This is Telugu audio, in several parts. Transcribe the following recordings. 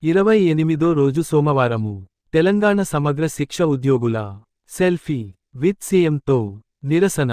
28వ రోజు సోమవారము తెలంగాణ సమగ్ర శిక్ష ఉద్యోగుల సెల్ఫీ విత్ సీఎంతో నిరసన.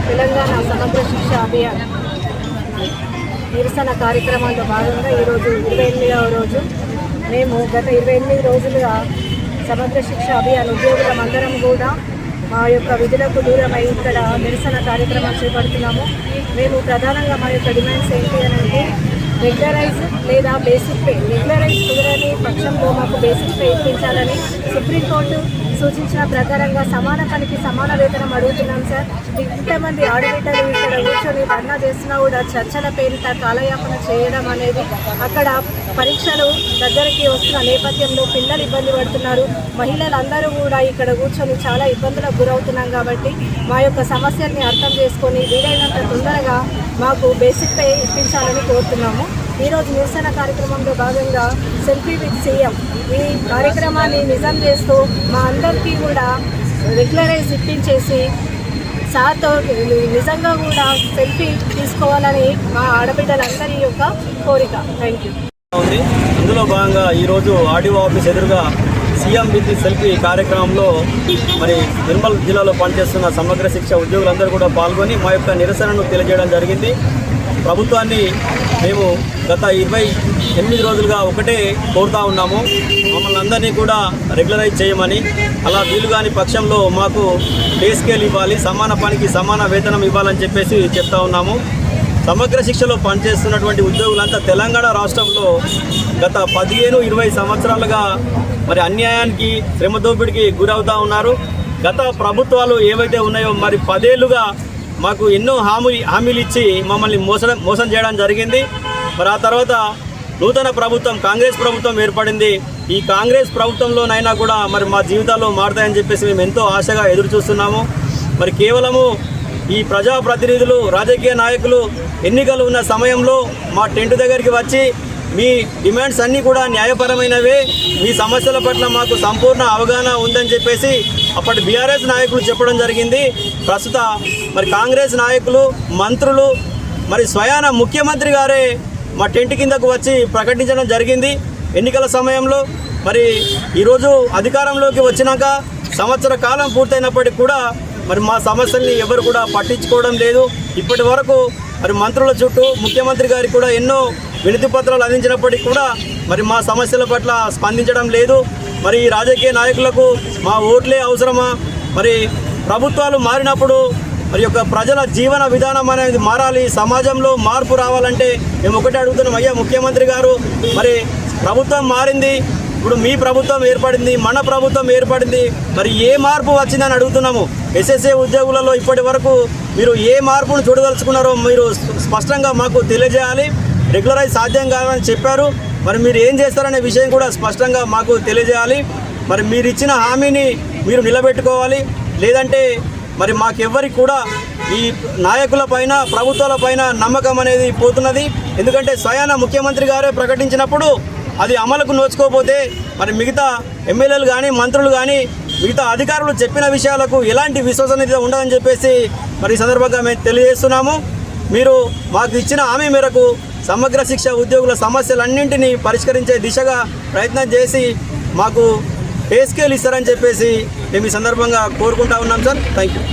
తెలంగాణ సమగ్ర శిక్ష అభియాన్ నిరసన కార్యక్రమాల్లో భాగంగా ఈరోజు 28వ రోజు. మేము గత 28 రోజులుగా సమగ్ర శిక్ష అభియాన్ ఉద్యోగులమందరం కూడా మా యొక్క విధులకు దూరమై ఇక్కడ నిరసన కార్యక్రమాలు చేపడుతున్నాము. మేము ప్రధానంగా మా యొక్క డిమాండ్స్ ఏంటి అని అంటే రెగ్యులరైజ్ లేదా బేసిక్ పే. రెగ్యులరైజ్ కుదరని పక్షంలో మాకు బేసిక్ పే ఇప్పించాలని సుప్రీంకోర్టు సూచించిన ప్రకారంగా సమాన పనికి సమాన వేతనం అడుగుతున్నాం సార్. ఇంతమంది ఆడబిడ్డలు ఇక్కడ కూర్చొని ధర్నా చేస్తున్నా కూడా చర్చల పేరిట కాలయాపన చేయడం అనేది, అక్కడ పరీక్షలు దగ్గరికి వస్తున్న నేపథ్యంలో పిల్లలు ఇబ్బంది పడుతున్నారు, మహిళలందరూ కూడా ఇక్కడ కూర్చొని చాలా ఇబ్బందులకు గురవుతున్నాం. కాబట్టి మా యొక్క సమస్యల్ని అర్థం చేసుకొని వీలైనంత తొందరగా మాకు బేసిక్ పే ఇప్పించాలని కోరుతున్నాము. ఈరోజు నిరసన కార్యక్రమంలో భాగంగా సెల్ఫీ విత్ సీఎం ఈ కార్యక్రమాన్ని నిజం చేస్తూ మా అందరికీ కూడా రెగ్యులరైజ్ ఇప్పించేసి సార్తో నిజంగా కూడా సెల్ఫీ తీసుకోవాలని మా ఆడబిడ్డలందరి యొక్క కోరిక. Thank you. అందులో భాగంగా ఈరోజు ఆర్డీఓ ఆఫీస్ ఎదురుగా సీఎం విత్ సెల్ఫీ కార్యక్రమంలో మరి నిర్మల్ జిల్లాలో పనిచేస్తున్న సమగ్ర శిక్ష ఉద్యోగులందరూ కూడా పాల్గొని మా యొక్క నిరసనను తెలియజేయడం జరిగింది. ప్రభుత్వాన్ని మేము గత 28 రోజులుగా ఒకటే కోరుతా ఉన్నాము, మమ్మల్ని అందరినీ కూడా రెగ్యులరైజ్ చేయమని. అలా వీలు కాని పక్షంలో మాకు పే స్కేల్ ఇవ్వాలి, సమాన పనికి సమాన వేతనం ఇవ్వాలని చెప్పేసి చెప్తా ఉన్నాము. సమగ్ర శిక్షలో పనిచేస్తున్నటువంటి ఉద్యోగులంతా తెలంగాణ రాష్ట్రంలో గత 15-20 సంవత్సరాలుగా మరి అన్యాయానికి శ్రమ దోపిడికి గురవుతూ ఉన్నారు. గత ప్రభుత్వాలు ఏవైతే ఉన్నాయో మరి 10 ఏళ్లుగా మాకు ఎన్నో హామీలు ఇచ్చి మమ్మల్ని మోసం చేయడం జరిగింది. మరి ఆ తర్వాత నూతన ప్రభుత్వం కాంగ్రెస్ ప్రభుత్వం ఏర్పడింది. ఈ కాంగ్రెస్ ప్రభుత్వంలోనైనా కూడా మరి మా జీవితాల్లో మారుతాయని చెప్పేసి మేము ఎంతో ఆశగా ఎదురు చూస్తున్నాము. మరి కేవలము ఈ ప్రజాప్రతినిధులు రాజకీయ నాయకులు ఎన్నికలు ఉన్న సమయంలో మా టెంట్ దగ్గరికి వచ్చి మీ డిమాండ్స్ అన్నీ కూడా న్యాయపరమైనవే, మీ సమస్యల పట్ల మాకు సంపూర్ణ అవగాహన ఉందని చెప్పేసి అప్పటి బీఆర్ఎస్ నాయకులు చెప్పడం జరిగింది. ప్రస్తుత మరి కాంగ్రెస్ నాయకులు మంత్రులు మరి స్వయాన ముఖ్యమంత్రి గారే మా టెంట్ కిందకు వచ్చి ప్రకటించడం జరిగింది ఎన్నికల సమయంలో. మరి ఈరోజు అధికారంలోకి వచ్చినాక సంవత్సర కాలం పూర్తయినప్పటికీ కూడా మరి మా సమస్యల్ని ఎవరు కూడా పట్టించుకోవడం లేదు. ఇప్పటి వరకు మరి మంత్రుల చుట్టూ ముఖ్యమంత్రి గారికి కూడా ఎన్నో వినతి పత్రాలు అందించినప్పటికీ కూడా మరి మా సమస్యల పట్ల స్పందించడం లేదు. మరి ఈ రాజకీయ నాయకులకు మా ఓట్లే అవసరమా? మరి ప్రభుత్వాలు మారినప్పుడు మరి యొక్క ప్రజల జీవన విధానం అనేది మారాలి, సమాజంలో మార్పు రావాలంటే మేము ఒకటే అడుగుతున్నాం, అయ్యా ముఖ్యమంత్రి గారు మరి ప్రభుత్వం మారింది, ఇప్పుడు మీ ప్రభుత్వం ఏర్పడింది, మన ప్రభుత్వం ఏర్పడింది, మరి ఏ మార్పు వచ్చిందని అడుగుతున్నాము. ఎస్ఎస్ఏ ఉద్యోగులలో ఇప్పటి వరకు మీరు ఏ మార్పును చూడదలుచుకున్నారో మీరు స్పష్టంగా మాకు తెలియజేయాలి. రెగ్యులరైజ్ సాధ్యం కాదని చెప్పారు, మరి మీరు ఏం చేస్తారనే విషయం కూడా స్పష్టంగా మాకు తెలియజేయాలి. మరి మీరు ఇచ్చిన హామీని మీరు నిలబెట్టుకోవాలి. లేదంటే మరి మాకెవ్వరికి కూడా ఈ నాయకుల పైన, ప్రభుత్వాల పైన నమ్మకం అనేది పోతున్నది. ఎందుకంటే స్వయాన ముఖ్యమంత్రి గారే ప్రకటించినప్పుడు అది అమలుకు నోచుకోకపోతే మరి మిగతా ఎమ్మెల్యేలు కానీ, మంత్రులు కానీ, మిగతా అధికారులు చెప్పిన విషయాలకు ఎలాంటి విశ్వసనీయత ఉండదని చెప్పేసి మరి ఈ సందర్భంగా మేము తెలియజేస్తున్నాము. మీరు మాకు ఇచ్చిన హామీ మేరకు సమగ్ర శిక్ష ఉద్యోగుల సమస్యలన్నింటినీ పరిష్కరించే దిశగా ప్రయత్నం చేసి మాకు పే స్కేల్ ఇస్తారని చెప్పేసి మేము ఈ సందర్భంగా కోరుకుంటా ఉన్నాం సార్. Thank you.